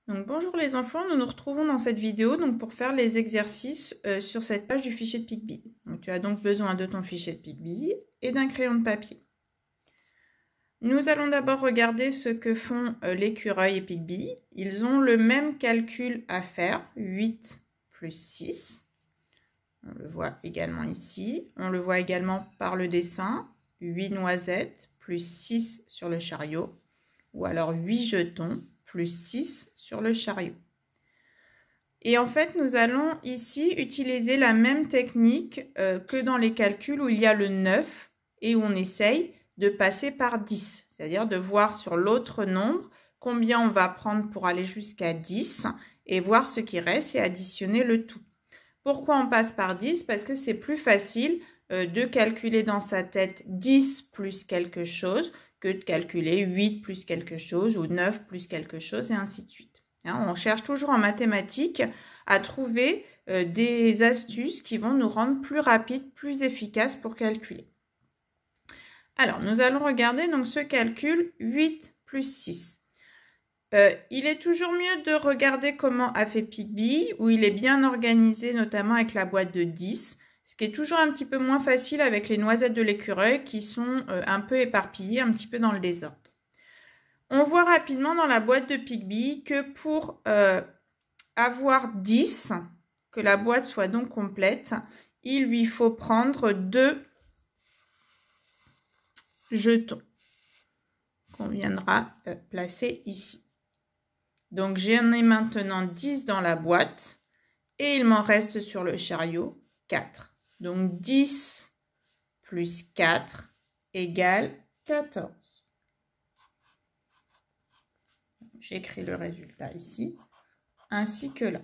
Donc bonjour les enfants, nous nous retrouvons dans cette vidéo pour faire les exercices sur cette page du fichier de Picbee. Donc tu as donc besoin de ton fichier de Picbee et d'un crayon de papier. Nous allons d'abord regarder ce que font l'écureuil et Picbee. Ils ont le même calcul à faire, 8 plus 6. On le voit également ici. On le voit également par le dessin, 8 noisettes plus 6 sur le chariot. Ou alors 8 jetons plus 6 sur le chariot. Et en fait, nous allons ici utiliser la même technique que dans les calculs où il y a le 9 et où on essaye de passer par 10. C'est-à-dire de voir sur l'autre nombre combien on va prendre pour aller jusqu'à 10 et voir ce qui reste et additionner le tout. Pourquoi on passe par 10? Parce que c'est plus facile de calculer dans sa tête 10 plus quelque chose que de calculer 8 plus quelque chose ou 9 plus quelque chose et ainsi de suite. On cherche toujours en mathématiques à trouver des astuces qui vont nous rendre plus rapides, plus efficaces pour calculer. Alors, nous allons regarder donc ce calcul 8 plus 6. Il est toujours mieux de regarder comment a fait Picbee, où il est bien organisé, notamment avec la boîte de 10. Ce qui est toujours un petit peu moins facile avec les noisettes de l'écureuil qui sont un peu éparpillées, un petit peu dans le désordre. On voit rapidement dans la boîte de Picbee que pour avoir 10, que la boîte soit donc complète, il lui faut prendre 2 jetons qu'on viendra placer ici. Donc j'en ai maintenant 10 dans la boîte et il m'en reste sur le chariot 4. Donc 10 plus 4 égale 14. J'écris le résultat ici, ainsi que là.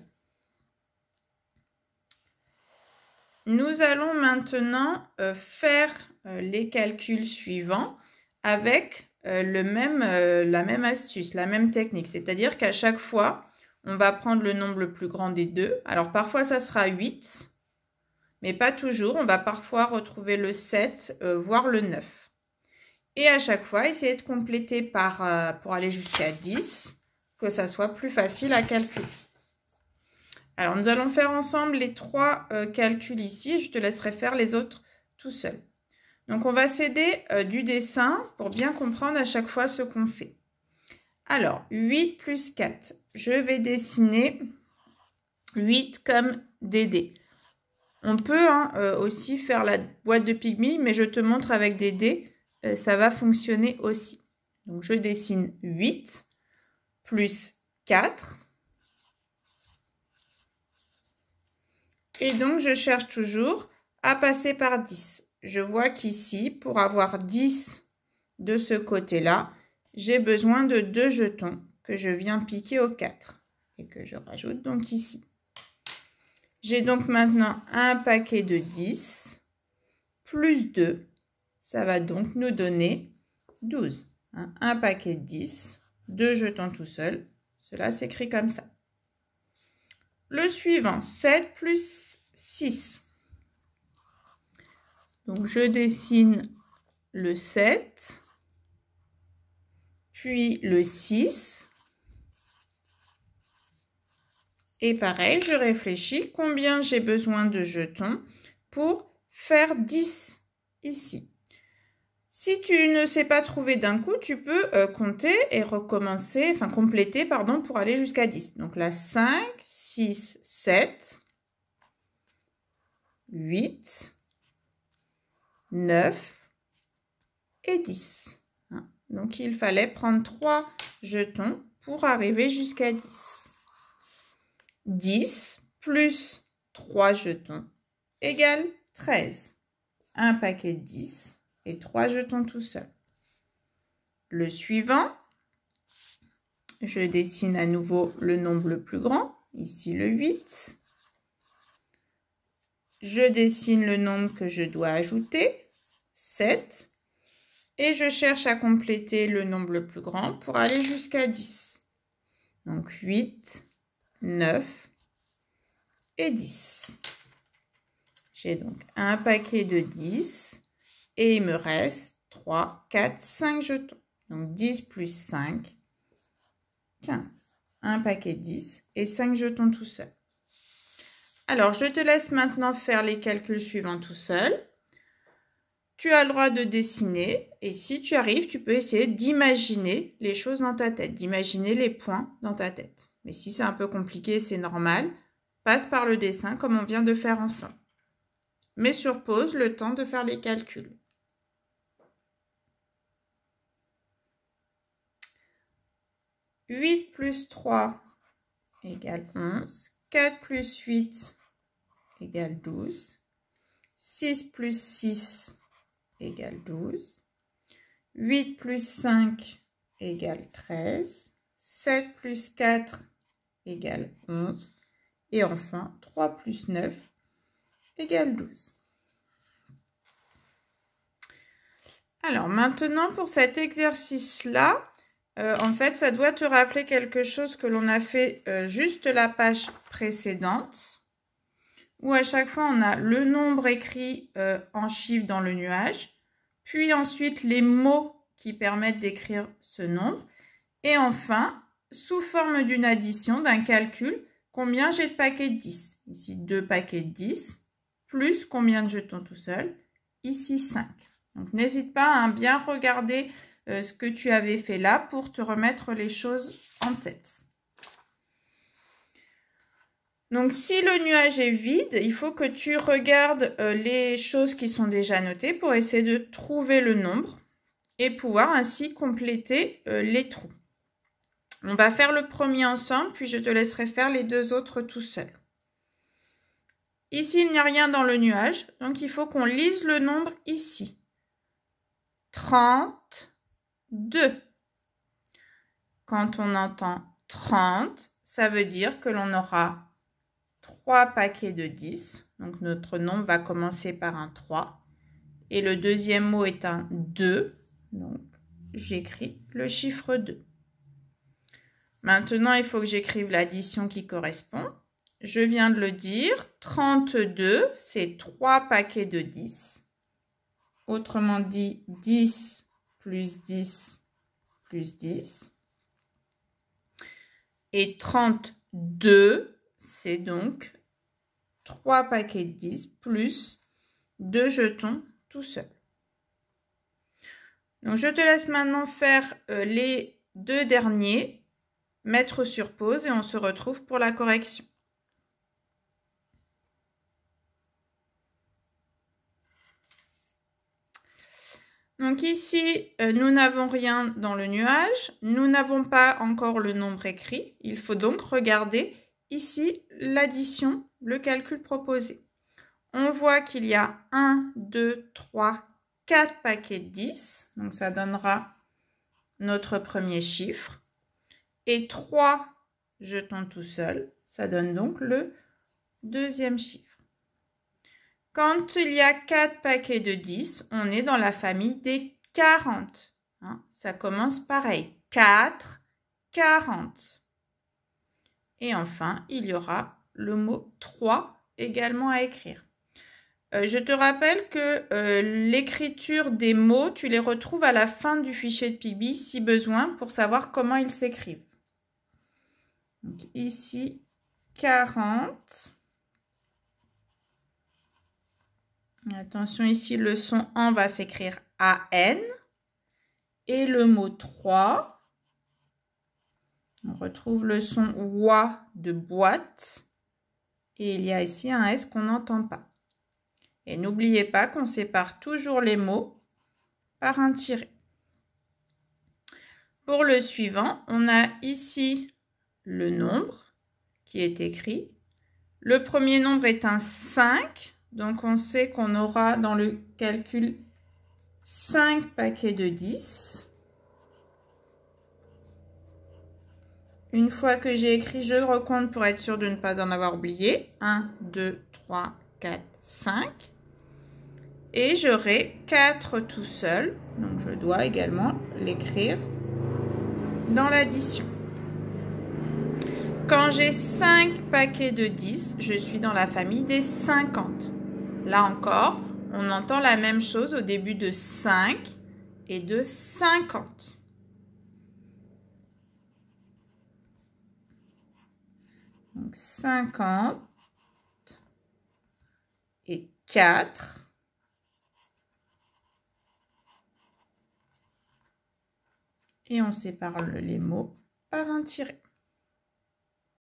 Nous allons maintenant faire les calculs suivants avec la même astuce, la même technique. C'est-à-dire qu'à chaque fois, on va prendre le nombre le plus grand des deux. Alors parfois, ça sera 8. Mais pas toujours, on va parfois retrouver le 7, voire le 9. Et à chaque fois, essayer de compléter pour aller jusqu'à 10, que ça soit plus facile à calculer. Alors, nous allons faire ensemble les 3 calculs ici. Je te laisserai faire les autres tout seul. Donc, on va s'aider du dessin pour bien comprendre à chaque fois ce qu'on fait. Alors, 8 plus 4. Je vais dessiner 8 comme des dés. On peut aussi faire la boîte de Picbee, mais je te montre avec des dés, ça va fonctionner aussi. Donc, je dessine 8 plus 4. Et donc, je cherche toujours à passer par 10. Je vois qu'ici, pour avoir 10 de ce côté-là, j'ai besoin de 2 jetons que je viens piquer au 4 et que je rajoute donc ici. J'ai donc maintenant un paquet de 10 plus 2. Ça va donc nous donner 12. Un paquet de 10, 2 jetons tout seul. Cela s'écrit comme ça. Le suivant, 7 plus 6. Donc, je dessine le 7, puis le 6. Et pareil, je réfléchis combien j'ai besoin de jetons pour faire 10 ici. Si tu ne sais pas trouver d'un coup, tu peux compter et recommencer, enfin compléter, pardon, pour aller jusqu'à 10. Donc là, 5, 6, 7, 8, 9 et 10. Donc il fallait prendre 3 jetons pour arriver jusqu'à 10. 10 plus 3 jetons égale 13. Un paquet de 10 et 3 jetons tout seul. Le suivant, je dessine à nouveau le nombre le plus grand, ici le 8. Je dessine le nombre que je dois ajouter, 7. Et je cherche à compléter le nombre le plus grand pour aller jusqu'à 10. Donc 8, 9 et 10. J'ai donc un paquet de 10 et il me reste 3, 4, 5 jetons. Donc 10 plus 5, 15. un paquet de 10 et 5 jetons tout seul. Alors, je te laisse maintenant faire les calculs suivants tout seul. Tu as le droit de dessiner et si tu arrives, tu peux essayer d'imaginer les choses dans ta tête, d'imaginer les points dans ta tête. Mais si c'est un peu compliqué, c'est normal. Passe par le dessin comme on vient de faire ensemble. Mets sur pause le temps de faire les calculs. 8 plus 3 égale 11. 4 plus 8 égale 12. 6 plus 6 égale 12. 8 plus 5 égale 13. 7 plus 4 égale 11. Et enfin, 3 plus 9 égale 12. Alors maintenant, pour cet exercice-là, en fait, ça doit te rappeler quelque chose que l'on a fait juste la page précédente, où à chaque fois, on a le nombre écrit en chiffres dans le nuage, puis ensuite les mots qui permettent d'écrire ce nombre, et enfin, sous forme d'une addition, d'un calcul, combien j'ai de paquets de 10. Ici, 2 paquets de 10, plus combien de jetons tout seul. Ici, 5. Donc, n'hésite pas à bien regarder ce que tu avais fait là pour te remettre les choses en tête. Donc, si le nuage est vide, il faut que tu regardes les choses qui sont déjà notées pour essayer de trouver le nombre et pouvoir ainsi compléter les trous. On va faire le premier ensemble, puis je te laisserai faire les deux autres tout seul. Ici, il n'y a rien dans le nuage, donc il faut qu'on lise le nombre ici. 32. Quand on entend 30, ça veut dire que l'on aura 3 paquets de 10. Donc notre nombre va commencer par un 3. Et le deuxième mot est un 2. Donc j'écris le chiffre 2. Maintenant, il faut que j'écrive l'addition qui correspond. Je viens de le dire, 32, c'est 3 paquets de 10. Autrement dit, 10 plus 10 plus 10. Et 32, c'est donc 3 paquets de 10 plus 2 jetons tout seul. Donc, je te laisse maintenant faire les deux derniers. Mettre sur pause et on se retrouve pour la correction. Donc ici, nous n'avons rien dans le nuage. Nous n'avons pas encore le nombre écrit. Il faut donc regarder ici l'addition, le calcul proposé. On voit qu'il y a 1, 2, 3, 4 paquets de 10. Donc ça donnera notre premier chiffre. Et 3 jetons tout seul, ça donne donc le deuxième chiffre. Quand il y a 4 paquets de 10, on est dans la famille des 40. Hein, ça commence pareil. 4, 40. Et enfin, il y aura le mot 3 également à écrire. Je te rappelle que l'écriture des mots, tu les retrouves à la fin du fichier de PicBee si besoin pour savoir comment ils s'écrivent. Donc ici, 40. Attention, ici, le son « en » va s'écrire A-N. Et le mot 3. On retrouve le son « oua » de boîte. Et il y a ici un S qu'on n'entend pas. Et n'oubliez pas qu'on sépare toujours les mots par un tiret. Pour le suivant, on a ici le nombre qui est écrit. Le premier nombre est un 5, donc on sait qu'on aura dans le calcul 5 paquets de 10. Une fois que j'ai écrit, je recompte pour être sûr de ne pas en avoir oublié. 1, 2, 3, 4, 5. Et j'aurai 4 tout seul, donc je dois également l'écrire dans l'addition. Quand j'ai 5 paquets de 10, je suis dans la famille des 50. Là encore, on entend la même chose au début de 5 et de 50. Donc 50 et 4. Et on sépare les mots par un tiret.